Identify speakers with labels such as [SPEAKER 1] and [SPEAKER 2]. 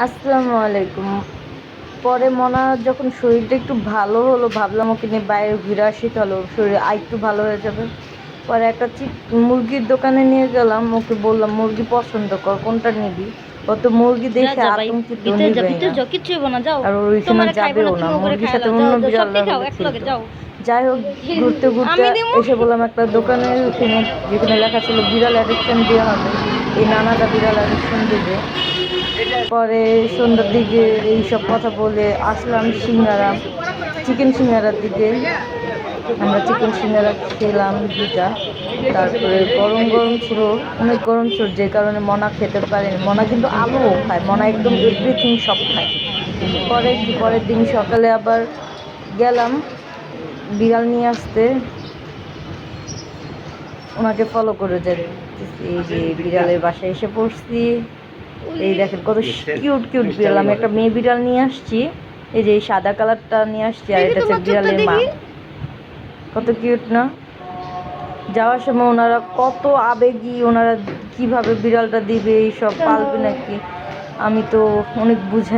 [SPEAKER 1] আসসালামু আলাইকুম। পরে মনা যখন শরীরটা একটু ভালো হলো, ভাবলাম ওকে নিয়ে বাইরে ঘুরে আসি, তাহলে ওর শরীর আরেকটু ভালো হয়ে যাবে। পরে একটা মুরগির দোকানে নিয়ে গেলাম, ওকে বললাম মুরগি পছন্দ কর, কোনটা নিবি। ও তো মুরগি
[SPEAKER 2] যা
[SPEAKER 1] দেখে
[SPEAKER 2] যা ভাই,
[SPEAKER 1] আতঙ্কিত,
[SPEAKER 2] ভিতরে যা,
[SPEAKER 1] নিবেই
[SPEAKER 2] ভিতরে
[SPEAKER 1] না।
[SPEAKER 2] যাও, কিচ্ছু হইব না, যাও।
[SPEAKER 1] আর ওর ওইখানে
[SPEAKER 2] তোমারে খাইবে
[SPEAKER 1] যাবেও
[SPEAKER 2] না,
[SPEAKER 1] না,
[SPEAKER 2] তুমি ওরে
[SPEAKER 1] মুরগির
[SPEAKER 2] খাইয়া
[SPEAKER 1] সাথে
[SPEAKER 2] লাও, যাও
[SPEAKER 1] অন্য
[SPEAKER 2] যাও, সব
[SPEAKER 1] বিড়ালরা
[SPEAKER 2] খাও
[SPEAKER 1] হলে
[SPEAKER 2] একলগে
[SPEAKER 1] খেলতো।
[SPEAKER 2] যাও।
[SPEAKER 1] যাই হোক, ঘুরতে ঘুরতে
[SPEAKER 2] আমি দিমু।
[SPEAKER 1] এসে বললাম একটা দোকানের ওখানে, যেখানে লেখা ছিল বিড়াল অ্যাডopশন দেওয়া হবে, এই নানাটা বিড়াল অ্যাডopশন দেবে। পরে সন্ধ্যার দিকে এইসব কথা বলে আসলাম সিঙ্গারা, চিকেন সিঙ্গারার দিকে। আমরা চিকেন সিঙ্গারা খেলাম দুটা। তারপরে গরম গরম ছিল, অনেক গরম ছিল, যে কারণে মনা খেতে পারেনি। মনা কিন্তু আলুও খায়, মনা একদম এভরিথিং সব খায়। পরে কি, পরের দিন সকালে আবার গেলাম বিড়াল নিয়ে আসতে, ওনাকে ফলো করে যেতেছি। এই যে বিড়ালের বাসায় এসে পড়ছি। এই দেখেন কত কিউট কিউট বিড়াল। আমি একটা মেয়ে বিড়াল নিয়ে আসছি, এই যে এই সাদা কালারটা নিয়ে আসছি, আর
[SPEAKER 2] দেখি
[SPEAKER 1] এটা হচ্ছে
[SPEAKER 2] তোমার চোখটা
[SPEAKER 1] বিড়ালের মা।
[SPEAKER 2] দেখি।
[SPEAKER 1] কত কিউট না? যাওয়ার সময় ওনারা কত আবেগী, ওনারা কিভাবে বিড়ালটা দিবে, এইসব পালবে নাকি, আমি তো অনেক বুঝাই।